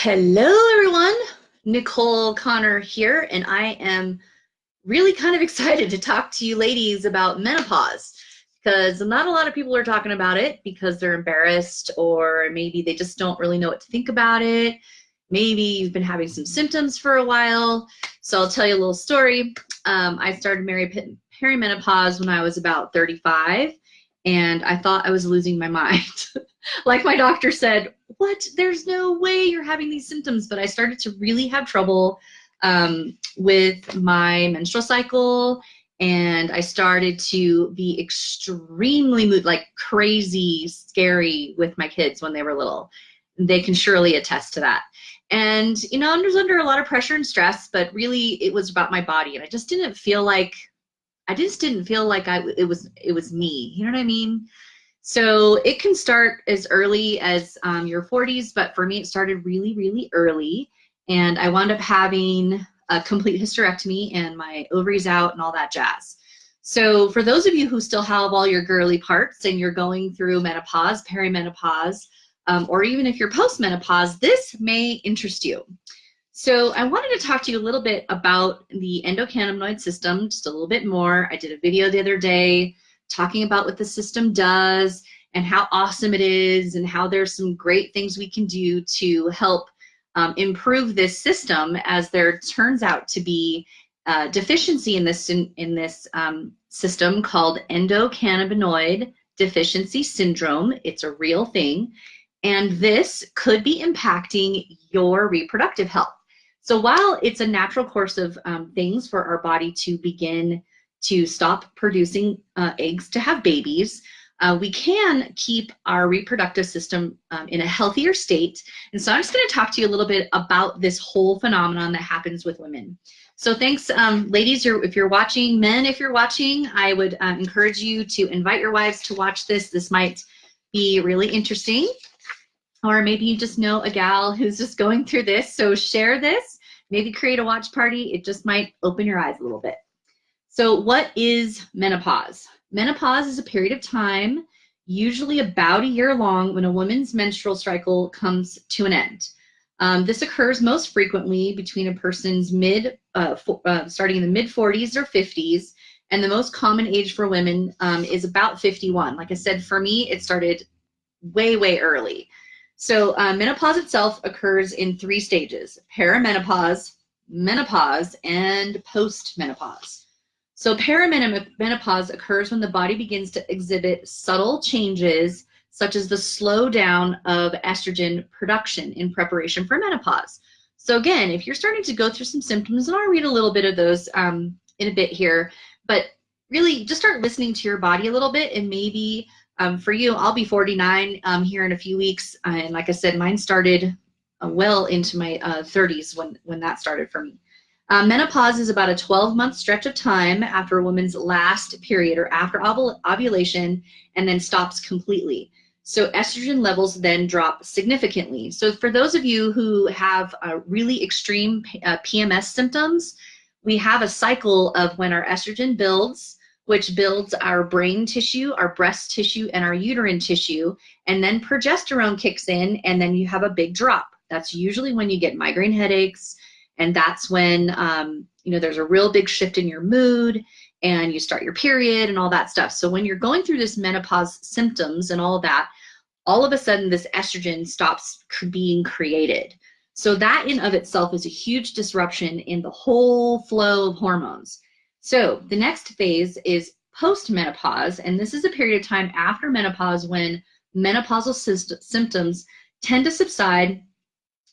Hello, everyone. Nicole Connor here, and I am really kind of excited to talk to you ladies about menopause because not a lot of people are talking about it because they're embarrassed or maybe they just don't really know what to think about it. Maybe you've been having some symptoms for a while. So I'll tell you a little story. I started perimenopause when I was about 35, and I thought I was losing my mind. Like my doctor said, what? There's no way you're having these symptoms. But I started to really have trouble with my menstrual cycle, and I started to be extremely like crazy, scary with my kids when they were little. They can surely attest to that. And I was under a lot of pressure and stress, but really it was about my body, and I just didn't feel like it was me. You know what I mean? So it can start as early as your 40s, but for me, it started really, really early. And I wound up having a complete hysterectomy and my ovaries out and all that jazz. So for those of you who still have all your girly parts and you're going through menopause, perimenopause, or even if you're postmenopause, this may interest you. So I wanted to talk to you a little bit about the endocannabinoid system, just a little bit more. I did a video the other day talking about what the system does and how awesome it is and how there's some great things we can do to help improve this system, as there turns out to be deficiency in this system called endocannabinoid deficiency syndrome. It's a real thing, and this could be impacting your reproductive health. So while it's a natural course of things for our body to begin to stop producing eggs to have babies, we can keep our reproductive system in a healthier state. And so I'm just going to talk to you a little bit about this whole phenomenon that happens with women. So thanks, ladies, if you're watching. Men, if you're watching, I would encourage you to invite your wives to watch this. This might be really interesting. Or maybe you just know a gal who's just going through this. So share this, maybe create a watch party. It just might open your eyes a little bit. So what is menopause? Menopause is a period of time, usually about a year long, when a woman's menstrual cycle comes to an end. This occurs most frequently between a person's starting in the mid-40s or 50s, and the most common age for women is about 51. Like I said, for me, it started way, way early. So menopause itself occurs in 3 stages: perimenopause, menopause, and postmenopause. So perimenopause occurs when the body begins to exhibit subtle changes, such as the slowdown of estrogen production in preparation for menopause. So again, if you're starting to go through some symptoms, and I'll read a little bit of those in a bit here, but really just start listening to your body a little bit. And maybe for you, I'll be 49 here in a few weeks. And like I said, mine started well into my 30s when that started for me. Menopause is about a 12-month stretch of time after a woman's last period or after ovulation, and then stops completely. So estrogen levels then drop significantly. So for those of you who have really extreme PMS symptoms, we have a cycle of when our estrogen builds, which builds our brain tissue, our breast tissue, and our uterine tissue, and then progesterone kicks in, and then you have a big drop. That's usually when you get migraine headaches. And that's when, there's a real big shift in your mood and you start your period and all that stuff. So when you're going through this menopause symptoms and all that, all of a sudden this estrogen stops being created. So that in of itself is a huge disruption in the whole flow of hormones. So the next phase is postmenopause, and this is a period of time after menopause when menopausal symptoms tend to subside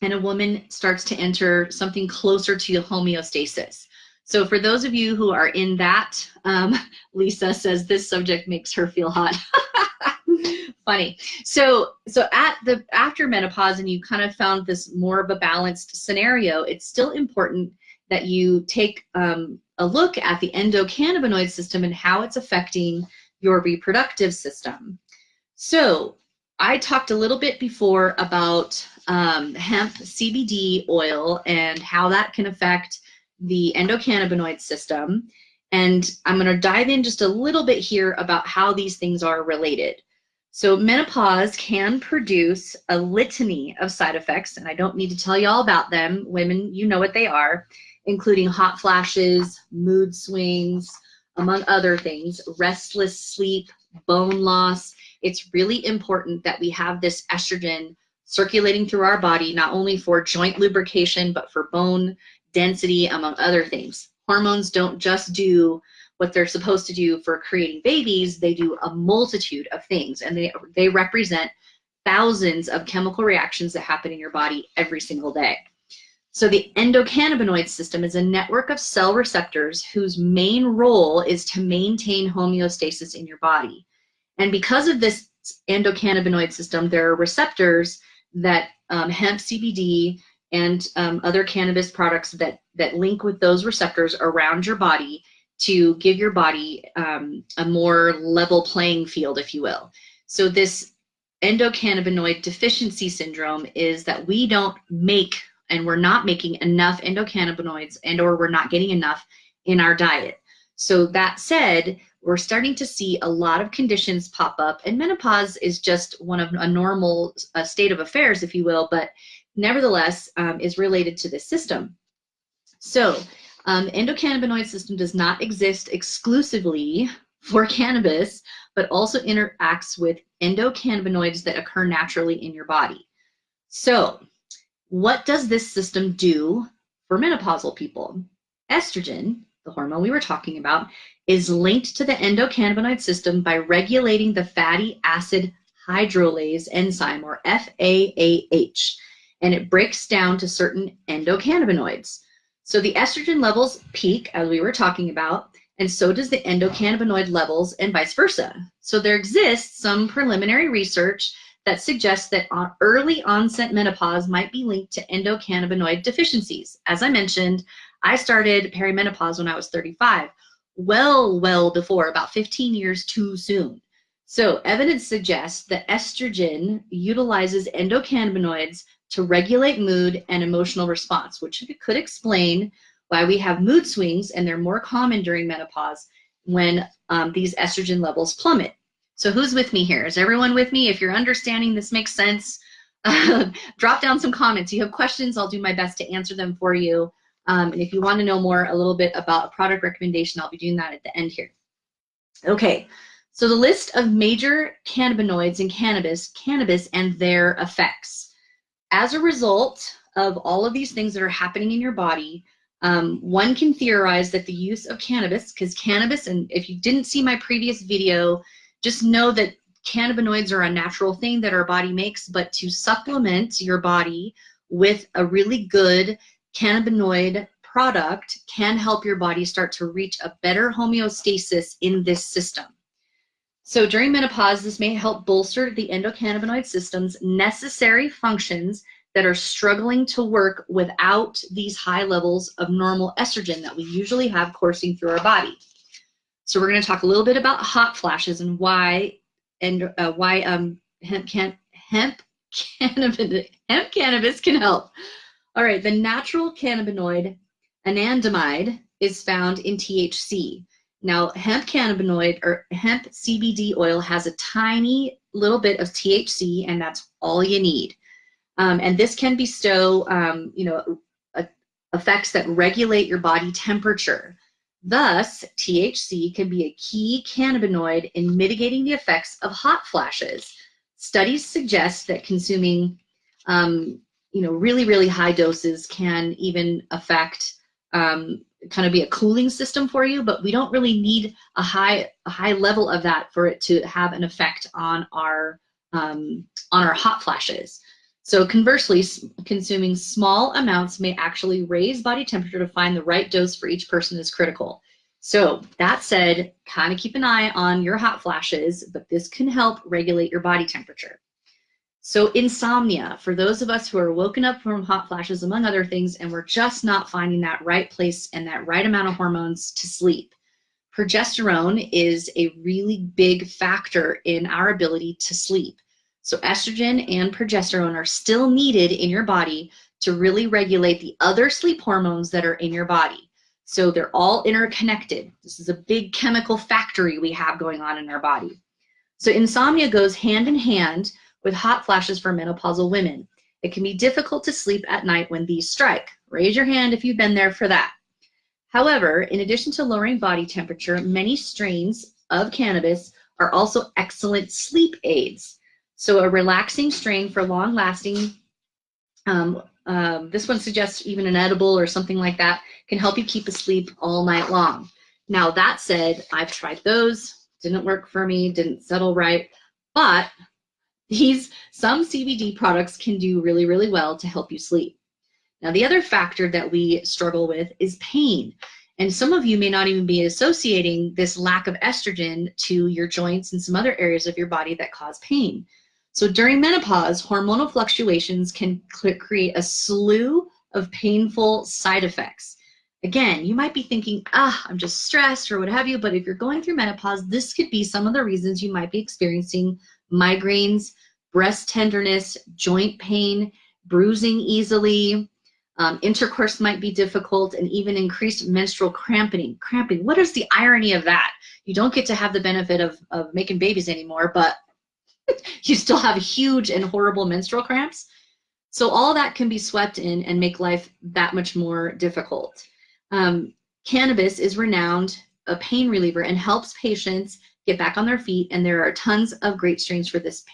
and a woman starts to enter something closer to homeostasis. So for those of you who are in that, Lisa says this subject makes her feel hot. Funny. So after menopause and you kind of found this more of a balanced scenario, it's still important that you take a look at the endocannabinoid system and how it's affecting your reproductive system. So I talked a little bit before about hemp CBD oil and how that can affect the endocannabinoid system. And I'm going to dive in just a little bit here about how these things are related. So menopause can produce a litany of side effects, and I don't need to tell you all about them. Women, you know what they are, including hot flashes, mood swings, among other things, restless sleep, bone loss. It's really important that we have this estrogen circulating through our body, not only for joint lubrication, but for bone density, among other things. Hormones don't just do what they're supposed to do for creating babies. They do a multitude of things, and they represent thousands of chemical reactions that happen in your body every single day. So the endocannabinoid system is a network of cell receptors whose main role is to maintain homeostasis in your body. And because of this endocannabinoid system, there are receptors that hemp CBD and other cannabis products that link with those receptors around your body to give your body a more level playing field, if you will. So this endocannabinoid deficiency syndrome is that we don't make, and we're not making enough endocannabinoids, and or we're not getting enough in our diet. So that said, we're starting to see a lot of conditions pop up, and menopause is just one of a normal state of affairs, if you will, but nevertheless is related to this system. So endocannabinoid system does not exist exclusively for cannabis, but also interacts with endocannabinoids that occur naturally in your body. So what does this system do for menopausal people? Estrogen, the hormone we were talking about, is linked to the endocannabinoid system by regulating the fatty acid hydrolase enzyme, or FAAH, and it breaks down to certain endocannabinoids. So the estrogen levels peak, as we were talking about, and so does the endocannabinoid levels, and vice versa. So there exists some preliminary research that suggests that early onset menopause might be linked to endocannabinoid deficiencies. As I mentioned, I started perimenopause when I was 35, well before, about 15 years too soon. So evidence suggests that estrogen utilizes endocannabinoids to regulate mood and emotional response, which could explain why we have mood swings, and they're more common during menopause when these estrogen levels plummet. So who's with me here? Is everyone with me? If you're understanding this makes sense, drop down some comments. If you have questions, I'll do my best to answer them for you. And if you want to know more a little bit about a product recommendation, I'll be doing that at the end here. Okay, so the list of major cannabinoids in cannabis and their effects. As a result of all of these things that are happening in your body, one can theorize that the use of cannabis, because cannabis, and if you didn't see my previous video, just know that cannabinoids are a natural thing that our body makes, but to supplement your body with a really good cannabinoid product can help your body start to reach a better homeostasis in this system. So during menopause, this may help bolster the endocannabinoid system's necessary functions that are struggling to work without these high levels of normal estrogen that we usually have coursing through our body. So we're going to talk a little bit about hot flashes and why hemp cannabis can help. All right, the natural cannabinoid anandamide is found in THC. Now, hemp cannabinoid or hemp CBD oil has a tiny little bit of THC, and that's all you need. And this can bestow, effects that regulate your body temperature. Thus, THC can be a key cannabinoid in mitigating the effects of hot flashes. Studies suggest that consuming, really high doses can even affect, kind of be a cooling system for you, but we don't really need a high level of that for it to have an effect on our hot flashes. So conversely, consuming small amounts may actually raise body temperature. To find the right dose for each person is critical. So that said, kind of keep an eye on your hot flashes, but this can help regulate your body temperature. So insomnia, for those of us who are woken up from hot flashes, among other things, and we're just not finding that right place and that right amount of hormones to sleep. Progesterone is a really big factor in our ability to sleep. So estrogen and progesterone are still needed in your body to really regulate the other sleep hormones that are in your body. So they're all interconnected. This is a big chemical factory we have going on in our body. So insomnia goes hand in hand with hot flashes for menopausal women. It can be difficult to sleep at night when these strike. Raise your hand if you've been there for that. However, in addition to lowering body temperature, many strains of cannabis are also excellent sleep aids. So a relaxing strain for long-lasting, this one suggests even an edible or something like that, can help you keep asleep all night long. Now, that said, I've tried those, didn't work for me, didn't settle right, but some CBD products can do really, really well to help you sleep. Now, the other factor that we struggle with is pain. And some of you may not even be associating this lack of estrogen to your joints and some other areas of your body that cause pain. So during menopause, hormonal fluctuations can create a slew of painful side effects. Again, you might be thinking, I'm just stressed or what have you, but if you're going through menopause, this could be some of the reasons you might be experiencing migraines, breast tenderness, joint pain, bruising easily, intercourse might be difficult, and even increased menstrual cramping. What is the irony of that? You don't get to have the benefit of making babies anymore, but you still have huge and horrible menstrual cramps. So all that can be swept in and make life that much more difficult. Cannabis is renowned a pain reliever and helps patients get back on their feet, and there are tons of great strains for this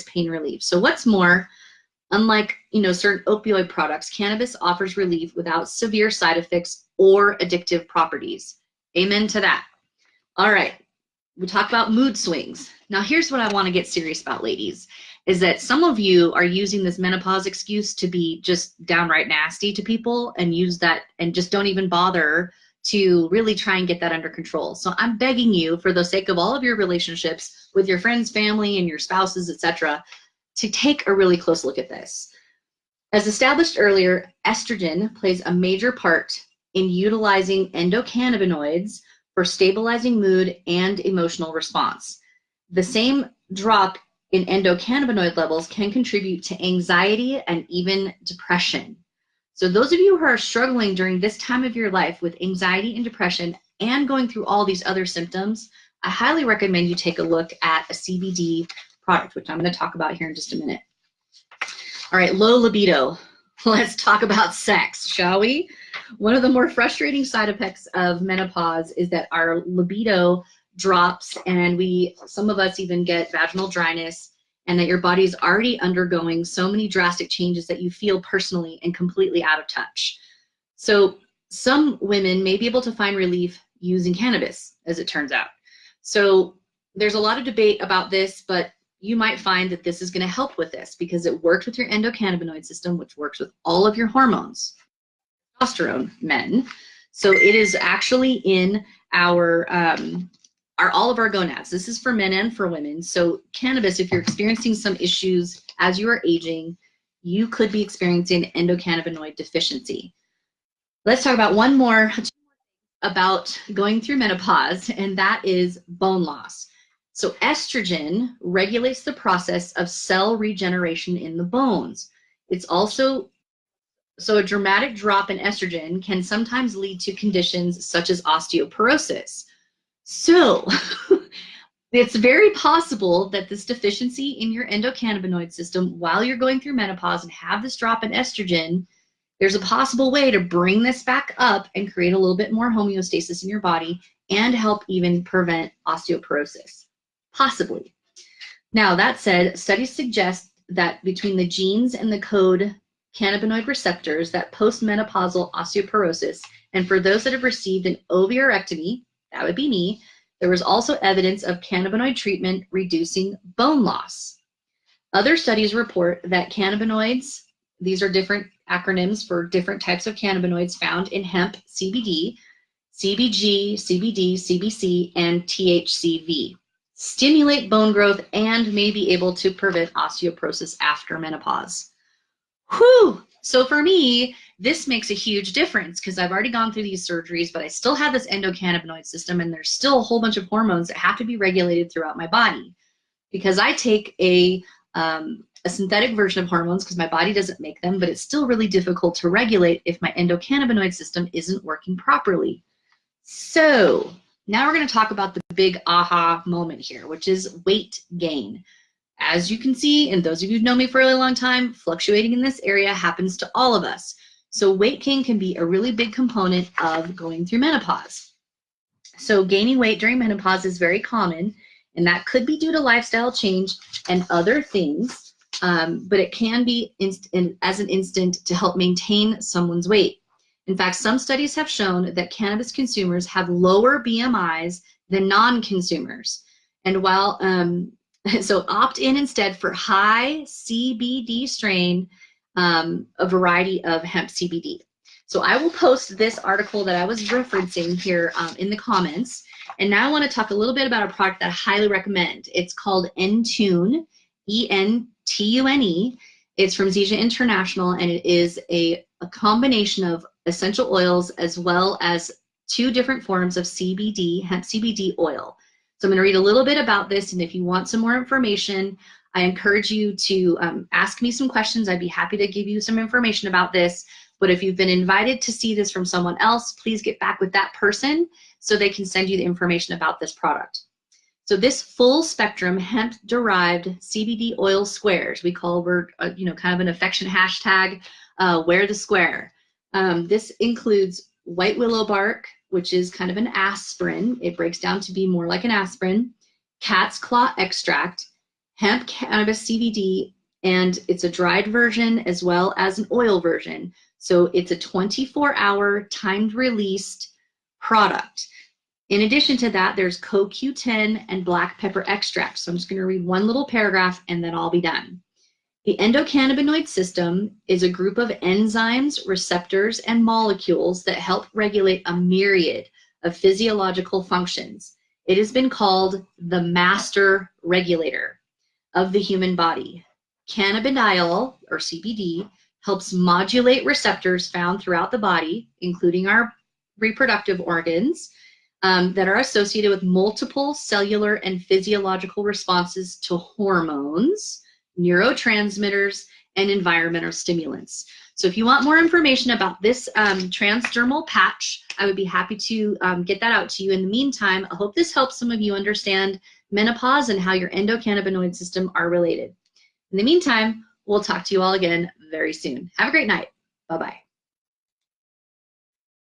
pain relief. So what's more, unlike certain opioid products, cannabis offers relief without severe side effects or addictive properties. Amen to that. All right, we talk about mood swings. Now here's what I want to get serious about, ladies, is that some of you are using this menopause excuse to be just downright nasty to people and use that and just don't even bother to really try and get that under control. So I'm begging you, for the sake of all of your relationships with your friends, family, and your spouses, etc., to take a really close look at this. As established earlier, estrogen plays a major part in utilizing endocannabinoids for stabilizing mood and emotional response. The same drop in endocannabinoid levels can contribute to anxiety and even depression. So those of you who are struggling during this time of your life with anxiety and depression and going through all these other symptoms, I highly recommend you take a look at a CBD product, which I'm going to talk about here in just a minute. All right, low libido. Let's talk about sex, shall we? One of the more frustrating side effects of menopause is that our libido drops, and some of us even get vaginal dryness, and that your body's already undergoing so many drastic changes that you feel personally and completely out of touch. So some women may be able to find relief using cannabis, as it turns out. So there's a lot of debate about this, but you might find that this is going to help with this because it works with your endocannabinoid system, which works with all of your hormones, testosterone, men. So it is actually in all of our gonads. This is for men and for women. So cannabis, if you're experiencing some issues as you are aging, you could be experiencing endocannabinoid deficiency. Let's talk about one more about going through menopause, and that is bone loss. So estrogen regulates the process of cell regeneration in the bones. It's also, so a dramatic drop in estrogen can sometimes lead to conditions such as osteoporosis. So it's very possible that this deficiency in your endocannabinoid system while you're going through menopause and have this drop in estrogen, there's a possible way to bring this back up and create a little bit more homeostasis in your body and help even prevent osteoporosis. Possibly. Now, that said, studies suggest that between the genes and the code cannabinoid receptors that postmenopausal osteoporosis, and for those that have received an ovarectomy, that would be me, there was also evidence of cannabinoid treatment reducing bone loss. Other studies report that cannabinoids, these are different acronyms for different types of cannabinoids found in hemp, CBD, CBG, CBD, CBC, and THCV, stimulate bone growth and may be able to prevent osteoporosis after menopause. Whew! So for me, this makes a huge difference because I've already gone through these surgeries, but I still have this endocannabinoid system, and there's still a whole bunch of hormones that have to be regulated throughout my body. Because I take a synthetic version of hormones because my body doesn't make them, but it's still really difficult to regulate if my endocannabinoid system isn't working properly. So Now we're going to talk about the big aha moment here, which is weight gain. As you can see, and those of you who've known me for a really long time, fluctuating in this area happens to all of us. So weight gain can be a really big component of going through menopause. So gaining weight during menopause is very common, and that could be due to lifestyle change and other things, but it can be as an instant to help maintain someone's weight. In fact, some studies have shown that cannabis consumers have lower BMIs than non-consumers. And while so opt in instead for high CBD strain, a variety of hemp CBD. So I will post this article that I was referencing here in the comments. And now I want to talk a little bit about a product that I highly recommend. It's called Entune, E-N-T-U-N-E. It's from Zija International, and it is a combination of essential oils as well as 2 different forms of CBD, hemp CBD oil. So I'm going to read a little bit about this, and if you want some more information, I encourage you to ask me some questions. I'd be happy to give you some information about this. But if you've been invited to see this from someone else, please get back with that person so they can send you the information about this product. So this full spectrum hemp-derived CBD oil squares, we're kind of an affectionate hashtag, wear the square. This includes white willow bark, which is kind of an aspirin. It breaks down to be more like an aspirin, cat's claw extract, hemp cannabis CBD, and it's a dried version as well as an oil version. So it's a 24-hour timed released product. In addition to that, there's CoQ10 and black pepper extract. So I'm just going to read one little paragraph and then I'll be done. The endocannabinoid system is a group of enzymes, receptors, and molecules that help regulate a myriad of physiological functions. It has been called the master regulator of the human body. Cannabidiol, or CBD, helps modulate receptors found throughout the body, including our reproductive organs, that are associated with multiple cellular and physiological responses to hormones, neurotransmitters, and environmental stimulants. So if you want more information about this transdermal patch, I would be happy to get that out to you. In the meantime, I hope this helps some of you understand menopause and how your endocannabinoid system are related. In the meantime, we'll talk to you all again very soon. Have a great night. Bye-bye.